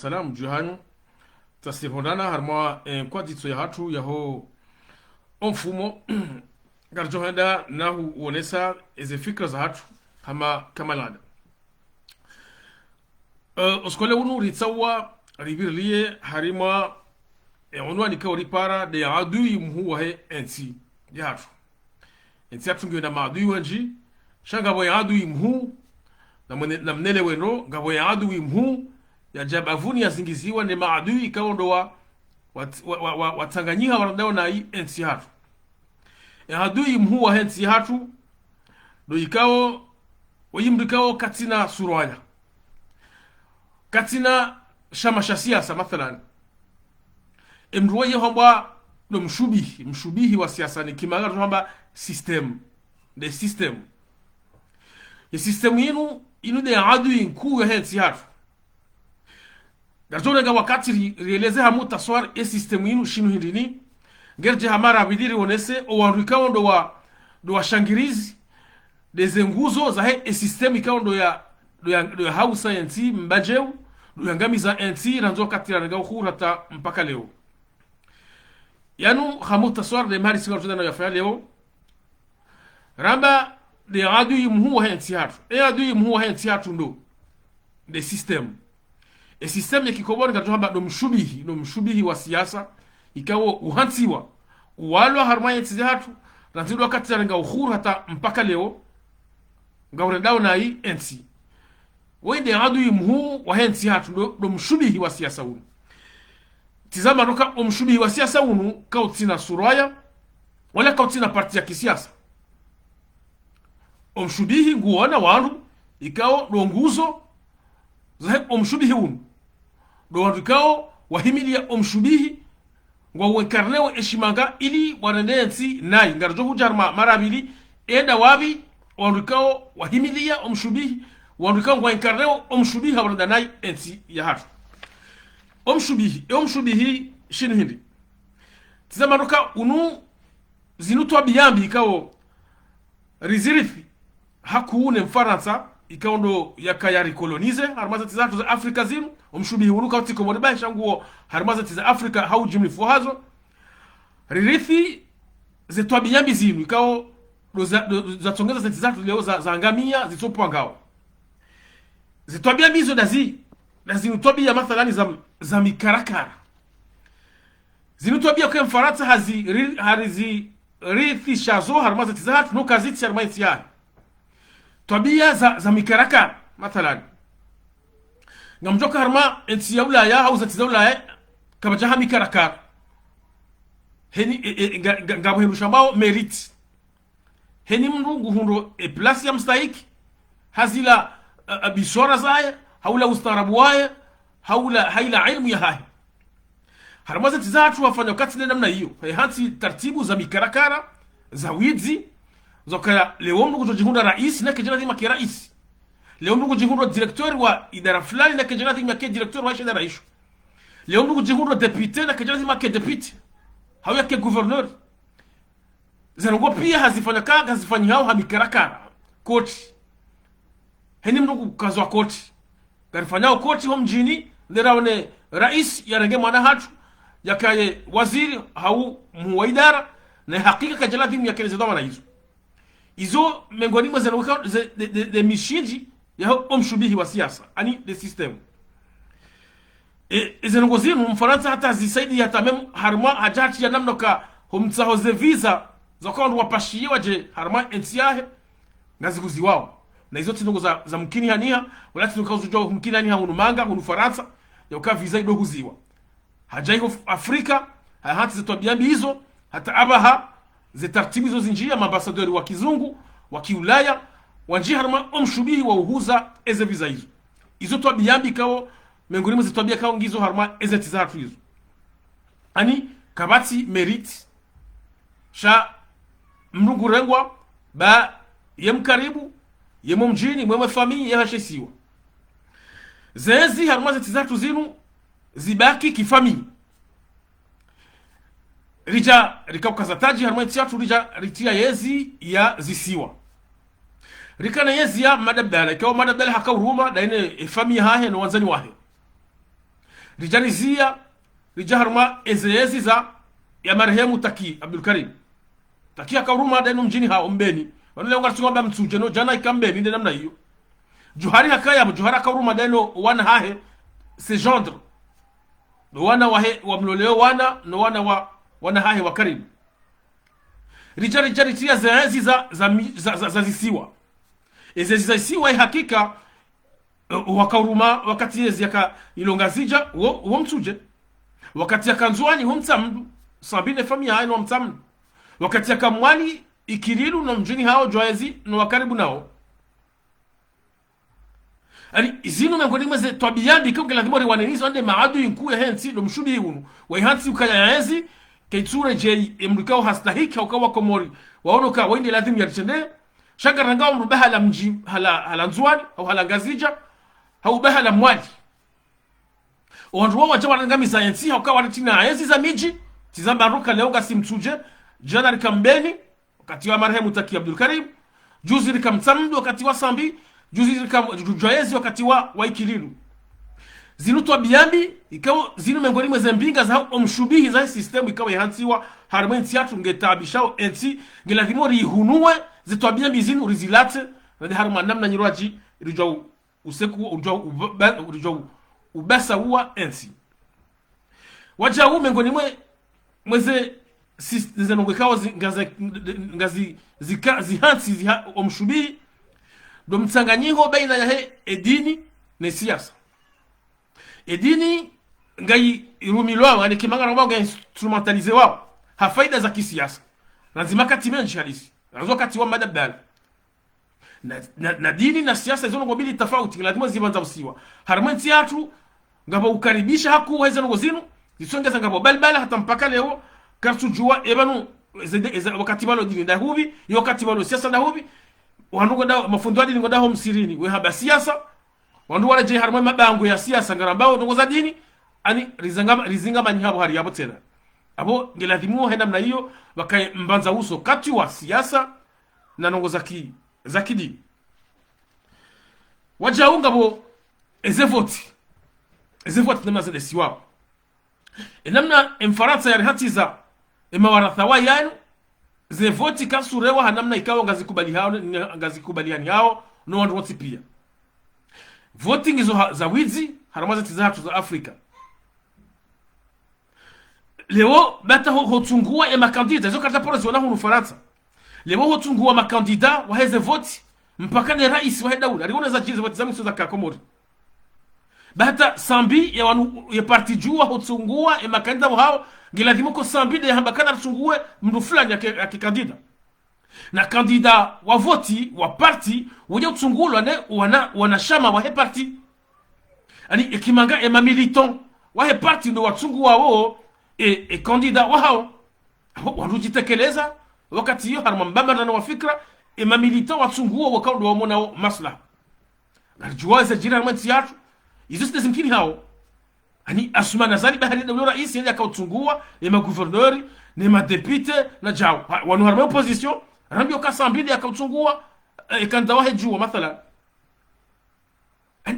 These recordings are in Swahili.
Salamu juhanyu tasihondana harma kwa ditso ya hatu yaho mfumo garjohenda nahu uonesa eze fikra za hatu hama kamalada oskole unu ritsawa ribirliye harima onwani ka oripara de adui mhu wahe ensi ya hatu ensi hatu ngiyo na maadui wanji shanga bo ya adui mhu na mnele weno ngabo ya adui mhu ya jabavuni yazingiziwa ni maadui ikawa ndo watanganyiha waradao na hii ensi hatu ya adui mhu wa ensi hatu ndo ikawa wayimrikao katina surwaya katina shamasha siasa mathalan emruwaye hamba ndo mshubihi wa siasa ni kimaga hamba system de system ya system inu de adui nkuu ya ensi hatu garjone ga wakati rieleze hamu taswar e system inu shinu hindini gerje hamara bidiri wonese o warikao ndo wa shangirizi deze nguzo za he e system ikao ndo ya how science mbajeu ndo ya ngami za NT ranzo katira nga uhuru hata mpaka leo yanu hamu taswar de mari singa rutenda na yafaya leo ramba de adui mhu wa NT hatu e adui mhu wa NT hatu ndo de system e system ya kikoboni kato hamba ndo mshubihi wa siasa ikawo uhansiwa uwalwa harma NT hatu ranzo katira nga uhuru hata mpaka leo ngauredao na hii NT wende adui mhu wa NT hatu ndo mshubihi wa siasa unu tizama noka mshubihi wa siasa unu kautina suraya wala kautina parti ya kisiasa mshubihi nguona wandu ikao ndo nguzo za mshubihi unu ndo wandu ikao wahimilia mshubihi ngwa uenkarneo eshimanga ili warende NT nai ngarjo hujarma marabili enda wabi wandu ikao wahimilia mshubihi wanduka ngwa inkarneo omshubihi hawaranda nai NT ya hatu omshubihi shinu hindi tizama nuka unu zinutwa biyambi ikao rizirifi hakuune mfaransa ikao ndo yakayari kolonize harmaza tizatu za Afrika zinu omshubihi unuka utiko modiba shanguo harmaza tiza Afrika hau jimli fuhazo ririthi zetwa biyambi zinu ikao za tongeza zetizatu leo za angamia zitopo angao zitwabia mizo zinutwabia mathalani za mikarakara zinutwabia kwa mfaransa harizi rithishazo harmaza tizahatu nuka ziti harmaiti yae twabia za mikarakara mathalani ngamjoka harma enti ya ulaya hau za tiza ulaya kabajaha mikarakara heni ngabo henu shambao meriti heni mrungu hundo plasi ya mstahiki hazila bishora zaye haula ustarabu waye haila ilmu ya hahi harmaza tizatu wafanya wakati na namna hiyo hansi taratibu za mikarakara za wizi zoka leo mngu kujihunda rais na kejana dhima kirais leo mngu kujihunda director wa idara fulani na kejana dhima ke director wa shida rais leo mngu kujihunda deputy na kejana dhima ke deputy hauya ke gouverneur zanongo pia hazifanya hao hamikarakara koti heni mndugu kazwa koti garifanyao koti ho mjini nderaone rais yarenge mwana hatu yakaye waziri hau muwa idara na hakika kajalati yakeleze dhamana hizo miongoni mwa de mishinji ya omshubihi wa siasa ani de system zenongo zinu mfaransa hata zisaidi hata mem harma hajati ya namna ka humtsahoze visa zakondo wapashie waje harma NT ngaziguzi wao na hizo tinongo za mkini hania wala tinongo zujua mkini hania hunu manga hunu faransa ya uka visa ido huziwa hajaiho Afrika hati zetu biambi hizo hata abaha ze tartibu hizo zinjia maambasadori wa kizungu wa kiulaya wanjia harma omshubihi wa uhuza eze visa hizo tu biambi kao miongoni mwa zetu kao ngizo harma eze tizatu hizo ani kabati merit sha mrungu rengwa ba yemkaribu yemo mjini mweme familia yahashesiwa zezi harmaza tizatu zinu zibaki kifamili rikakazataji harmaza tizatu ritia yezi ya zisiwa rikana yezi ya madabdala ikawa madabdala haka uruma daine familia hahe na wanzani wahe rijanizia rijaharma ezezi za ya marehemu Taki Abdul Karim. Taki akauruma denu mjini hao mbeni wale wangasungamba mtsuje no jana ikambeni nde namna hiyo. Juhari hakaya Juhari akauruma denu wana hahe se gendre no wana wahe wa mloleo wana no wana hahe wa Karim. Rijaritia zezi za zisiwa ezezi za zisiwa hakika wakauruma wakati yezi yaka ilongazija uo mtsuje wakati yakanzwani huo mtamdu sabine famia haino mtamdu wakati yakamwali ikirilu na mjini hao joezi no wakaribu nao ani izinu mengoni mweze twabiyandi kwa ngela dimori wanenizo ande maadu yinkuye hensi lo mshubi hunu wa hansi ukaya yaezi keitsure je emrukao hastahiki ukawa komori waonoka waende lazim yalitende shagaranga mrubaha la mji hala nzwani au hala ngazija au baha la mwali wanduwa wajawa ngami sayansi ukawa wanatina yaezi za miji tizamba ruka leo gasi mtuje jana likambeni wakati wa marehemu Taki Abdul Karim, juzi likamtamdu wakati wa Sambi, juzi likamjoezi wakati wa Ikililu. Zinu twabiyambi ikawa zinu mengoni mweze mbinga za omshubihi za sistemu ikawa ihansiwa harmenti yatu ngetabishao enti ngelazimori ihunue zitwabiyambi zinu rizilate na di harma namna nyiruaji rijwa useku rijwa ubesa uwa enti. Waja huu mengoni mweze zinongekawa ngazi zihansi omshubihi do mtsanganyiho baina ya edini na siasa. Edini ngai irumilwa wani kimangana wao ngai instrumentalize wao ha faida za kisiasa lazima kati menji halisi lazima kati wa madabala na dini na siasa hizo ngobili tofauti lazima zibanza usiwa harmenti yatu ngabo ukaribisha haku weza ngozinu zisongeza ngabo balbala hata mpaka leo kartujua ebanu wakati balo dini ndahubi wakati balo siasa ndahubi wandugo nda mafundo dini ngodaho msirini we haba siasa wandu wala je harma mabango ya siasa ngarambao ndongoza dini ani rizingama ni habo hari yabo tena abo ngeladhimu henda mna hiyo wakae mbanza uso kati wa siasa na ndongoza za kidini wajaunga bo ezevoti nama zile siwa enamna emfaransa ya hatiza emawaratha wa yanu zevoti kasurewa hanamna ikawa ngazikubaliani hao no wandu woti pia voting izo za wizi haramaza tizatu za Afrika leo bata hotungua ya makandida izo kata pora ziona hunu Faransa leo hotungua makandida wa heze voti mpaka ni rais wa daula aliona za jizo voti zamu za Kakomori bata sambi ya wanu ya parti jua hotungua ya makandida hao ngilazima ko sambi de hambakana tungue mdu fulani ya kikandida na kandida wa voti wa parti wuje tsungulwa ne wanashama wa he parti ani ikimanga ema militant wa he parti ndo watsungu wao kandida wao wanujitekeleza wakati hiyo harma mbamba na wafikra ema militant watsungu wao kwa wamona maslaha na juwaza jina mwanti yatu hizo zimkini hao ani asumana zali bahari na rais yeye akautungua ema gouverneur ne ma député na jao wanu harma opposition Rambio kasambili akautungua kanda wahe juwa mathala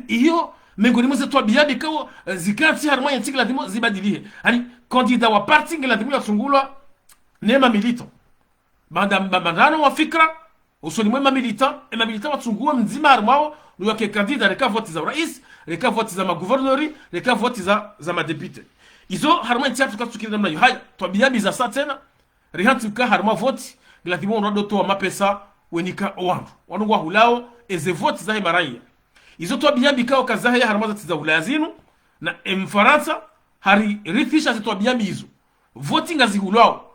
iyo mengoni mweze tuwa biyadi kao zikati harma yantik lazima zibadilie ani kandida wa parti nge lazima yatungulwa nema militant bandano wa fikra usoni mwema militant ema militant watungua mzima harmao nuwa ke kandida reka voti za rais reka voti za magouvernori reka voti za madepite izo harma yantik tukatukiri namna yu haya tuwa biyadi za saa tena rihantu ka harma voti Glatimo ndo to mapesa wenika wandu wa hulao eze vote za maraya izo to biyambi kao kazahe ya haramaza tiza ulazinu na mfaransa hari rithisha to biyambi izo voting azihulao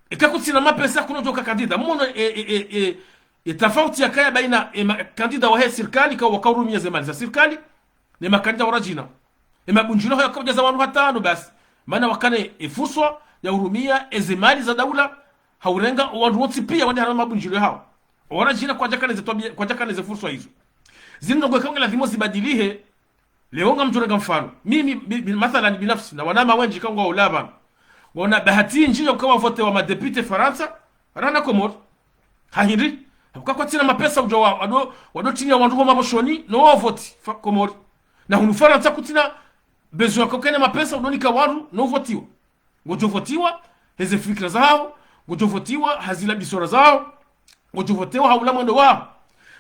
ekakutina mapesa kuno joka kandida mmono tofauti ya kaya baina kandida wa serikali kwa wakaurumia zemali za serikali ni makandida warajina bunjilo ya kwa za wanu hatano basi maana wakane efuswa ya urumia ezemali za daula haurenga wandu woti pia wandi harama mabunjilo hao wana jina kwa jakane ze fursa hizo zinno kwa kanga lazima zibadilihe leonga mjorega mfano mimi mathalan binafsi na wanama wenji kanga ulaba wana bahati njio kwa vote wa madepite Faransa rana komor hahiri kwa tina mapesa ujawa wado tinya wandu wa maboshoni no vote komor na hunu Faransa kutina bezo kokene mapesa unonika waru no votiwa gojovotiwa heze fikra zao gojovotiwa hazila bisora zao gojovotiwa haula mwendo wao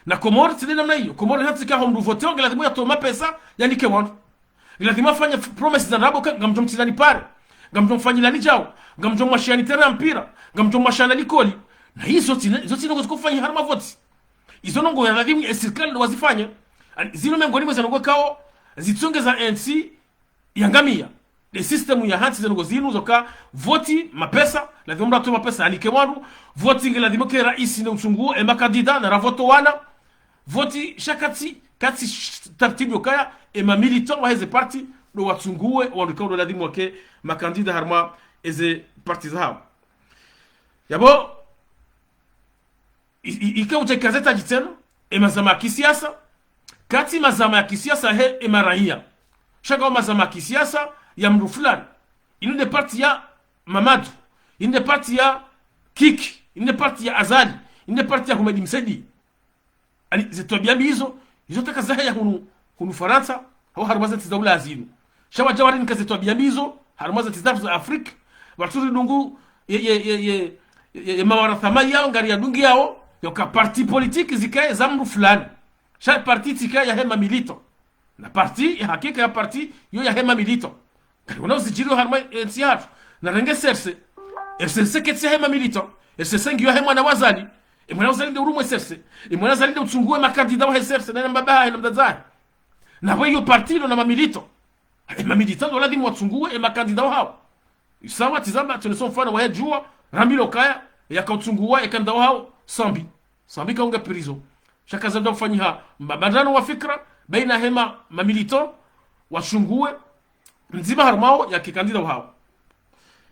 na Komoro tena namna hiyo. Komoro hata kama mruvotiwa lazima yatoma pesa yani ke wandu lazima fanya promise za rabo ngamjo mtilani pare ngamjo mfanyilani jao ngamjo mwashani tena mpira ngamjo mwashana likoli na hizo zote kufanya harma voti izo nongo ya lazima serikali ndo wazifanye zino mengoni mwa zanongo kao zitunge za NC yangamia the system ya hansi zanongo zinu zoka voti mapesa lazima mtu atoe mapesa alike wandu voti lazima ke rais na uchunguo e makandida na ravoto wana voti shakati kati tartibu kaya e ma militant wa heze parti do watsungue wandu ndo lazima wake makandida harma eze parti zao yabo ika utekazeta jitena e mazama ya kisiasa kati mazama ya kisiasa he e marahia shaka mazama ya kisiasa ya mdu fulani inde parti ya Mamadu inde parti ya Kiki inde parti ya Azali inde parti ya Humedi Msedi ali zitwabiambi hizo takazaha ya hunu Faransa au harmaza tizaula azinu shawa jawari nikazitwabiambi hizo harmaza tizafu za Afrika waturi dungu ye mawarathama yao ngari ya dungi yao yoka parti politique zikae za mdu fulani sha parti tika ya hema milito na parti ya hakika ya parti yo ya hema milito kana usijiro harma NCR na renge serse RCC ketsi hema milito RCC ngiyo hema na wazali mwana wazali ndio urumo serse mwana wazali ndio uchungue makandida wa serse na mbaba na mdazai na wewe parti lo na mamilito mamilito ndo lazima wachungue makandida hao sawa tizama tunaso mfano wa jua Ramilo Kaya yakauchungua yakanda hao sambi kaunga prison shaka za ndo fanyia mabandano wa fikra baina hema mamilito wachungue nzima harmao ya kikandida wao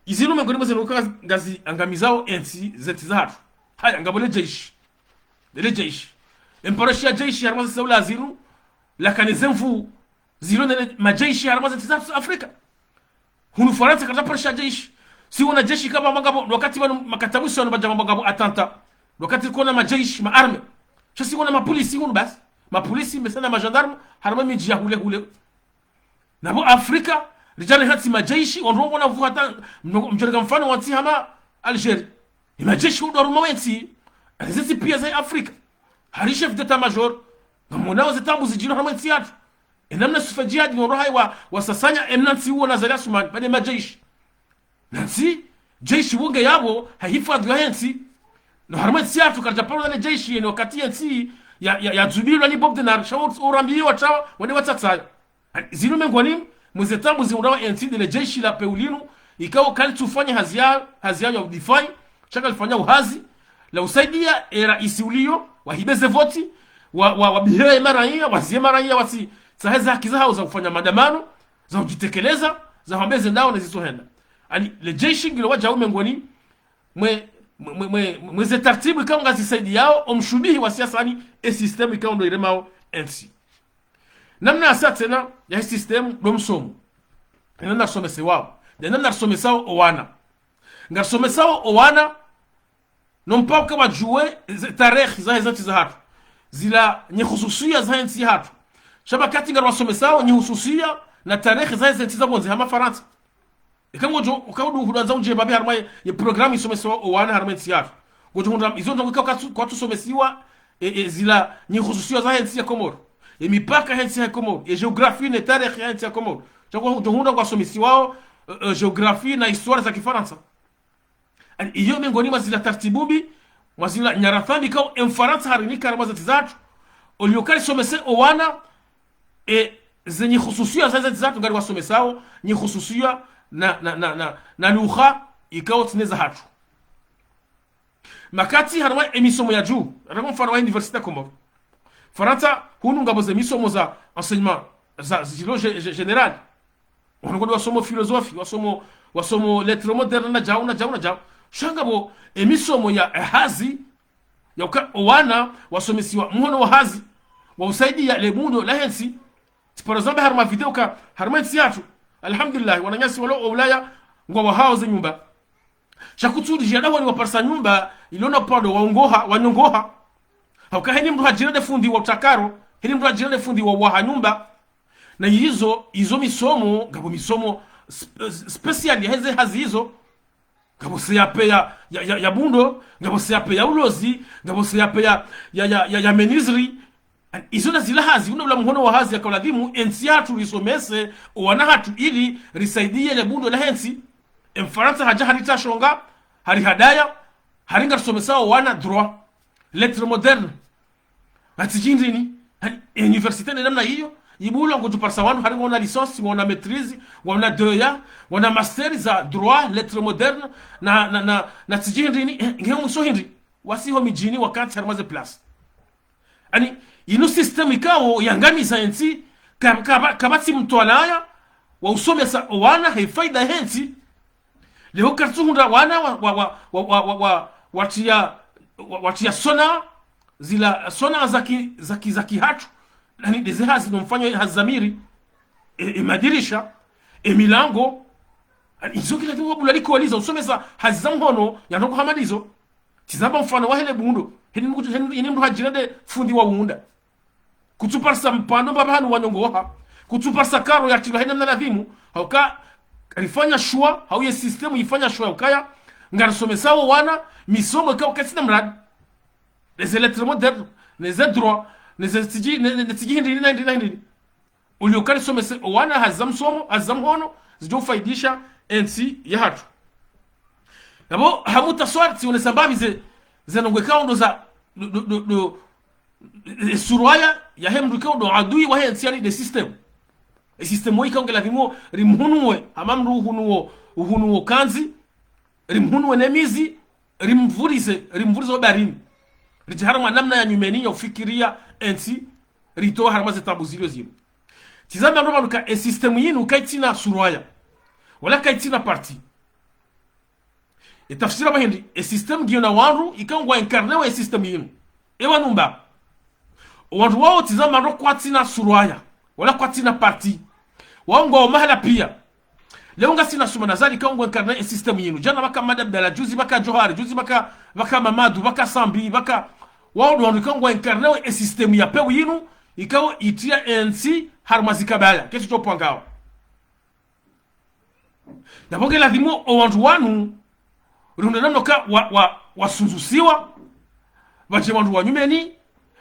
izino mengoni mwa ngazi angamizao NC zetizatu haya ngabole jeshi dele jeshi emporashia jeshi harma za saula zinu lakini zemfu zilo na majeshi harma zetizatu Afrika hunu Faransa kaza porashia jeshi si wana jeshi kama mangabo wakati wa makatabusi wana bajama mangabo atanta wakati kuna majeshi maarme chasi wana mapolisi hunu basi mapolisi mesana magendarme harma miji ya hule nabo Afrika rijali hati majeshi onrongo na vuhata mjorega mfano wanti hama Algeria majeshi udaru mawenti alizeti pia za Afrika hari chef d'état major ngamona wazitambu zijino hama tiatu enamna sufajihadi norohai wa sasanya emnanti huo na zalia sumani bade majeshi nansi jeshi wonge yabo hahifadhi ya hensi no harma tiatu karjaparo na jeshi ni wakati yensi ya Zubiri ni Bob Denar shauri urambiwa watawa wale watataya zino mengoni mwezetambu ziundawa NC de jeshi la Peulino ikao kali tufanya hazi ya udifai chaka lifanya uhazi la usaidia raisi ulio wahibeze voti wabihe maraia wazie maraia wasi saheza haki zao za kufanya maandamano za kujitekeleza za hambeze ndao na zisohenda ani le jeshi ngilo waja umengoni mweze tartibu ikao ngazi saidi yao omshubihi wa siasa ani system ikao ndo iremao NC namna asa tena ya system domsomo ina nasomese wao dena nasomesao owana ngasomesao owana nompa kwa wajue tarehe za hizo za hatu zila ni hususia za nchi hatu shabakati ngarwa somesao ni hususia na tarehe za hizo za bonzi hama Faransa kama jo ukaudu hudanza unje babe harma ya programu isomesao owana harma nchi hatu gojo hunda izo ndo kwa tusomesiwa zila ni hususia za nchi ya Komoro mipaka hensi ya Komoro geografia na tarehe hensi ya Komoro chakwa hunda kwa somesi wao geografia na historia za Kifaransa iyo miongoni mwa zile taratibubi mwa zile nyarathani kao Mfaransa harinika harama zatu uliokali somese owana zenye hususia zatu ngari wasomesao ni hususia na lugha ikao tineza hatu makati harama emisomo ya juu harama mfano wa universite Komoro Faransa hunu ngabo ze misomo za enseignement za zilo general wanagodi wasomo filosofi wasomo lettres moderne na jao shangabo emisomo ya hazi ya wana wasomesiwa mhono wa hazi wa usaidi ya lemundo la hensi par exemple harma video ka harma siatu alhamdulillah wananyasi walo ulaya ngwa hao za nyumba shakutudi jana wani waparsa nyumba iliona pando waongoha wanyongoha hauka heni mtu hajira de fundi wa utakaro heni mtu hajira de fundi wa nyumba na hizo misomo ngabo misomo special heze hazi hizo ngabo se yape ya bundo, ngabo se yape ya ulozi, ngabo se yape ya menizri. Izo na zila hazi una ula mhono wa hazi ya kauladhimu ensi hatu risomese wana hatu ili risaidie le bundo la hensi. Mfaransa haja harita shonga hari hadaya haringa risomesa wana droit lettre moderne atijindini universite ni namna hiyo ibula ngo tuparsa wanu haringa wana licence wana maîtrise wana doya wana master za droit lettre moderne na tijindini ngemu so hindi wasiho mijini wakati harmaze place ani ino system ikawo yangamiza ensi kabati mtwalaya wa usomesa wana haifaida hensi leo kartuhunda wana watia sona zila sona zaki hatu yani dezehazi nomfanyo hazamiri madirisha milango izo kila timu wabula liko waliza usomesa hazamhono yanoko hamalizo tizaba mfano wa hele bundo heni mdu hajirade fundi wa wunda kutuparsa mpando baba hanu wanongoha kutuparsa karo ya tilo hena mnaladhimu hauka alifanya shua hauye sistemu ifanya shua ukaya ngarisomesao wana misomo ikaw katina mrad les lettres modernes les droits les tiji hindi uliokali somese wana hazam hono zijo faidisha ensi ya hatu nabo hamuta swati unesambabize zenongwe kaundo za surwaya ya hemdu kaundo adui wa hensi yani de system e system wo ikaongela vimo rimhunwe amamru uhunuo kanzi rimhunwe nemizi rimvurize barini rijiharama namna ya nyumeni ya ufikiria ensi rito harama zetabu zilo tizama ndo banuka e system yinu kaitina surwaya wala kaitina parti e tafsira bahindi e system giona wanru ikangwa incarne wa e system yinu ewa numba wanru wao tizama ndo kwatina surwaya wala kwatina parti wango mahala pia leo ngasina suma nazali kango incarne e system yinu jana baka madabdala juzi baka johari juzi baka mamadu baka sambi baka wao ndo kango incarne e system ya pewu yinu ikawa itia ensi harmazika bala kesu to pangao na bonge la dimo o wantu wanu runda namno ka wasunzusiwa baje wantu wanyumeni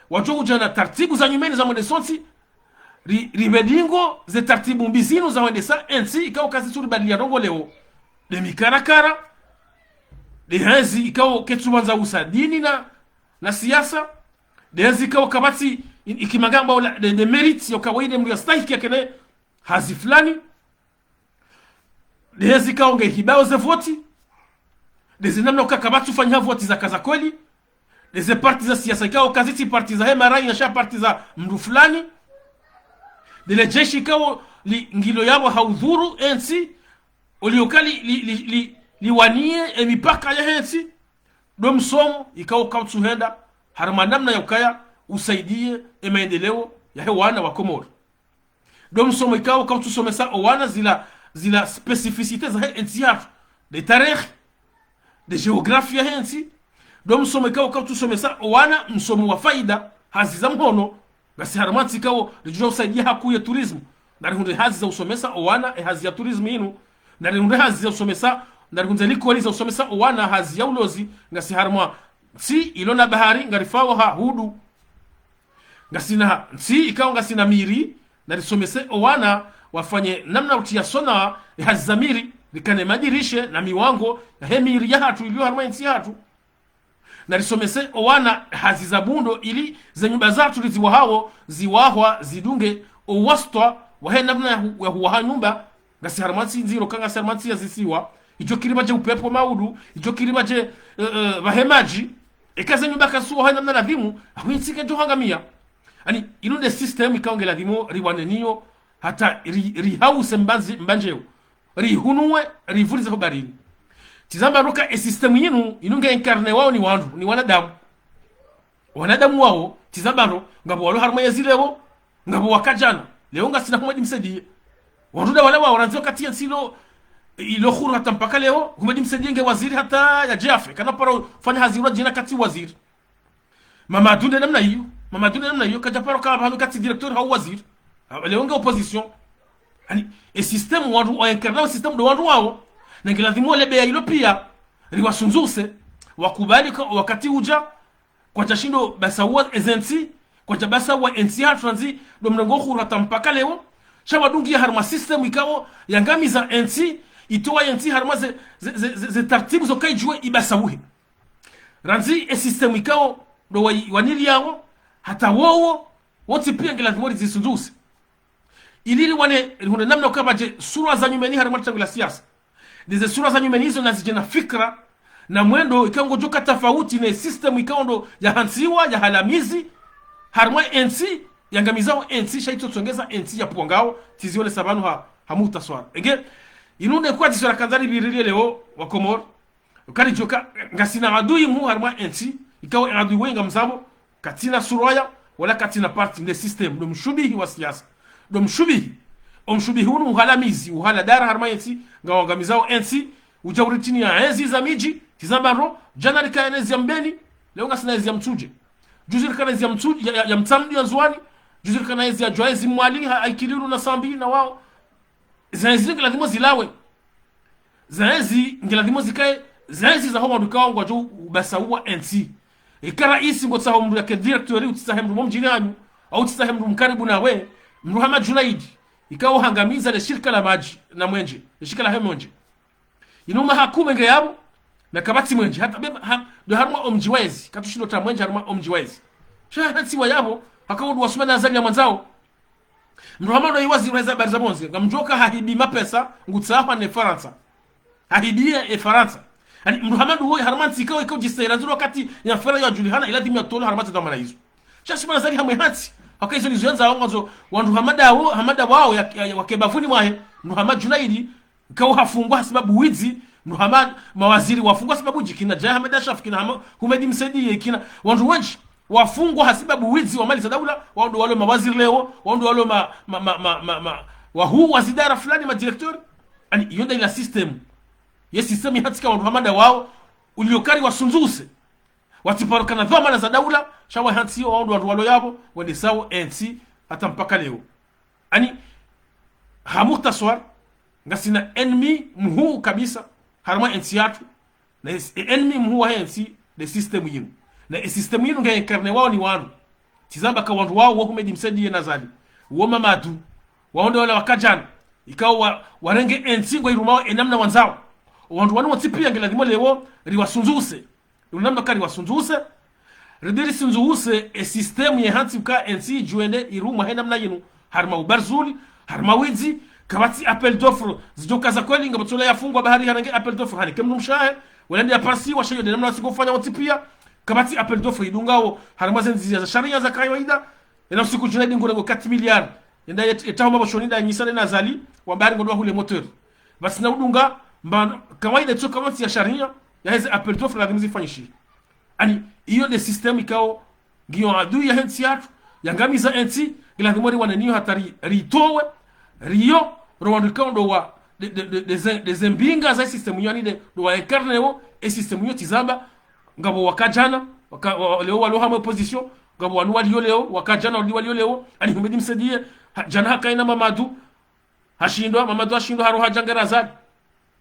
watu ujana taratibu za nyumeni za mwende sonsi ribedingo ze taratibu mbizinu za mwende sa ensi ikawa kazi suri badilia rongo leo de mikarakara de henzi ikawa ketu wanza usadini na siasa de henzi ikawa kabati ikimagamba de merits yo kawaida mlio stahiki yake hazi fulani de henzi ikawa nge hibao ze voti de zinamna ukakabati ufanya voti za kaza kweli de ze parti za siasa ikawa kaziti parti za MRI na sha parti za mdu fulani de le jeshi ikawa ngilo yao haudhuru ensi uliokali liwanie emipaka ya ensi do msomo ikawa kautuhenda harama namna ya ukaya usaidie maendeleo ya hewana wa Komoro do msomo ikawa kautusomesa wana zila specificite za ensi hatu de tarikh de geografia hensi do msomo ikawa kautusomesa wana msomo wa faida hazi za mhono basi haramati ikawa lijua usaidia haku ya turismu narihunde hazi za usomesa wana hazi ya turismu inu narihunde hazi za usomesa narihunde likweli za usomesa wana hazi ya ulozi ngasi harama si ilona bahari ngarifawo ha hudu ngasina si ikawa ngasina miri narisomese wana wafanye namna utia sona hazamiri likane madirishe na miwango ya hemiri ya hatu ilio harma ensi hatu narisomese wana hazizabundo ili za nyumba zatu ziwahwa zidunge uwastwa wahe namna ya huwa nyumba ngasi harmati nziro kanga harmati ya zisiwa ijo kilima je upepo maudu ijo kilima je wahemaji ikaze nyumba kasuwa wahe namna ladhimu ahuinsike johangamia ani inunde system ikaongela dhimo riwaneniyo hata rihause mbanjeo rihunuwe rivurize hobarini tizamba ruka e system yinu inunge incarne wao ni wanadamu wao tizamba ro ngabo walo harma yazilewo ngabo wakajana leo ngasina kumadi msedi wanduda wale wao ranzo kati ya silo ilo khuru hata mpaka leo kumadi msedi nge waziri hata ya jafe kana paro fanya hazira jina kati waziri mama dunde namna hiyo kaja paro kama kati director hau waziri leo nga opposition ani e system wandu wa incarnao system do wandu wao na ngilazimwa lebe ya ilo pia liwasunzuse wakubali wakati uja kwa tashindo basawa ezenti kwa tabasa wa NCR transi do mrengo khura tampaka leo shawadungi harma system ikao yangamiza NC itoa NC harma ze taratibu zo kaijwe ibasawuhe ranzi e system ikao do wanili yao hata wowo wote pia ngilazimwa zisunzuse ilili wane huna namna ukabaje sura za nyumeni harma tangula siasa dize sura za nyumeni hizo nazijena fikra na mwendo ikango joka tofauti na system ikaondo ya hansiwa ya halamizi harma NC yangamizao NC shaito tsongeza NC ya puangao tiziole sabanu hamuta swara ege inune kwa tisora kanzari birilie leo wa Komor ukari joka ngasina adui mu harma NC ikawa adui wenga mzamo katina suraya wala katina party the system do mshubihi wa siasa do mshubihi omshubihi hunu uhalamizi uhala dara harma NC ngawangamizao NC ujauritini ya enzi za miji tizambaro jana likaenezi ya mbeni leo ngasina enzi ya mtuje juzi likaenezi ya mtuje ya mtamdi ya nzuani juzi likaenezi ya joezi mwali haikiliru na sambi na wao zaenzi ngilazimo zilawe zaenzi ngilazimo zikae zaenzi za homa dukawa ngwa juu basawa NC ikara isi ngotsa homru ya ke directori utisahemru momjini hanyu au utisahemru mkaribu na we Muhammad Junaid ikawa hangamiza le shirika la maji na mwenje le shirika la hemonje inuma hakume ngeyabo na kabati mwenje hata beba do harma omjiwezi katushindo ta mwenje harma omjiwezi shahati wayabo hakawodu wasumana azali ya mwanzao Muhammad yiwazi reza barza bonze ngamjoka hahibi mapesa ngutsafa ne Faransa hahibia e Faransa ani Muhammad huyo harmanti ikawa jisera zuru wakati ya fera ya Julihana ila dimi ya tolo harmati da manaizo shashima azali hamwe hati wakaizo lizoanza wanzo wandu hamada wao ya wakebafuni mwahe Muhammad Junaidi ikawa hafungwa sababu wizi Muhammad mawaziri wafungwa sababu jikina Jaya Ahmed Ashraf kina Humedi Msedi kina wandu wengi wafungwa sababu wizi wa mali za daula wandu wale mawaziri leo wandu wale wahu wazidara fulani ma director ani yonda ila system yes system hatika wandu hamada wao uliokari wasunzuse watiparuka na dhamana za daula shawa hansi wandu wale yabo wende sawa NC hata mpaka leo ani hamutaswar ngasina enemy mhu kabisa harma NC yatu na enemy mhu wa NC the system yinu na system yinu nge karne wao ni wanu tizamba ka wandu wao Humedi Msedi nazali uo mamadu waonde wala wakajana ikawa warenge NC ngo irumao enamna wanzao wandu wanu watipia ngelazimo leo riwasunzuse unamna kari wasunzuse ridiri sunzuse e system ye hansi ka NC juende iruma enamna yinu harma ubarzuli harma wizi kabati appel d'offre zijoka za kweli ngabotola yafungwa bahari hanenge appel d'offre hani kemnu mshahe wala ndi apasi washayo de namna sikofanya watipia kabati appel d'offre idungao harma zenzi za sharia za kawaida ina siku junadi ngorengo 4 miliard enda etaho maboshoni da nyisane na zali wa bahari ngondwa hule moteur basi na udunga mba kawaida tu kama ya sharia ya hizi appel d'offre lazima zifanyishi ani hiyo de system ikao ngio adui ya hensi yatu yangamiza NC ila ngomori wananiyo hatari ritowe rio rwandikando wa de mbinga za system yani de wa incarneo e system yo tizamba ngabo wakajana leo walo hama opposition ngabo wanu wali leo wakajana wali leo ani Humedi Msedi jana hakaina Mamadu ashindwa haro hajangara zali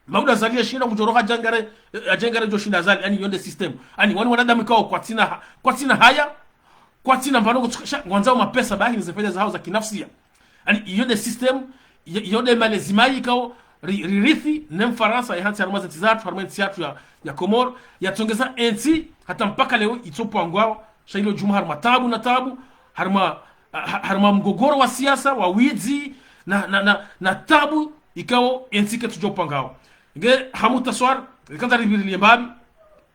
mauda zali ashinda kujoro hajangara joshinda zali ani yonde system ani wani wanadamu kao kwa tina haya kwa tina mbano ngwanzao mapesa bahi ni zefanya za hao za kinafsia ani yonde system yonde malezimai kao ririthi nem Faransa ya hansi harmaza tizatu harmaza ya Komor ya tongeza NC hata mpaka leo itopo angwao shailo juma harma tabu na tabu harma mgogoro wa siasa wa wizi na tabu ikao NC ketujopo angao nge hamutaswar ikanza ribiri mbabi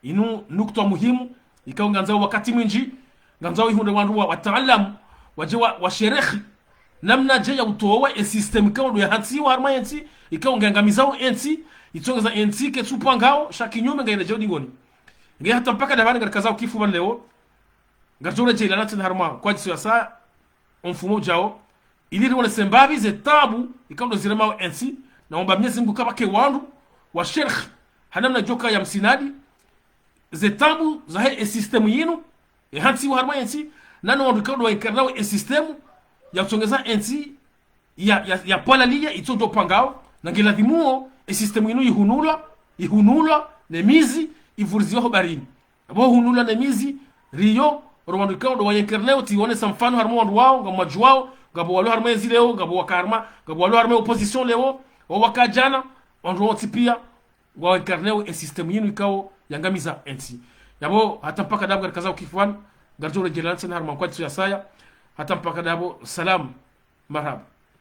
inu nukta muhimu ikao nganzao wakati mwinji nganzao ihunde wandu wa wataalamu waje wa sherekhi namna je ya utowa e system ikao ya hansi wa harma NC ikao ngangamizao NC itongeza NC ketupo ngao shakinyume ngaina jodi ngoni nge hata mpaka davani ngatakaza kifu ban leo ngatore je la natin harma kwa jisu ya saa mfumo jao ili riwone sembabi ze tabu ikao ndo zirema NC na omba Mwenyezi Mungu kama ke wandu wa sheikh hanamna joka ya msinadi ze tabu za he system yinu e hansi wa harma NC nano wandu ikao ndo inkarnao e system ya kutongeza NC ya palalia itojo pangao na ngeladhimuo e system inu ihunula nemizi ivurziwa barini abo hunula nemizi riyo rwandu kawo do wayenkerneo tione samfano harmo wandu wao ngamaji wao ngabo walu harmo ezileo ngabo wakarma ngabo walu harmo opposition leo wakajana wandu woti pia wayenkerneo e system inu ikawo yangamiza ensi yabo hata mpaka dabu kaza ukifwan garjo rejelansen harmo kwa tsu ya saya hata mpaka dabo salam marhaba.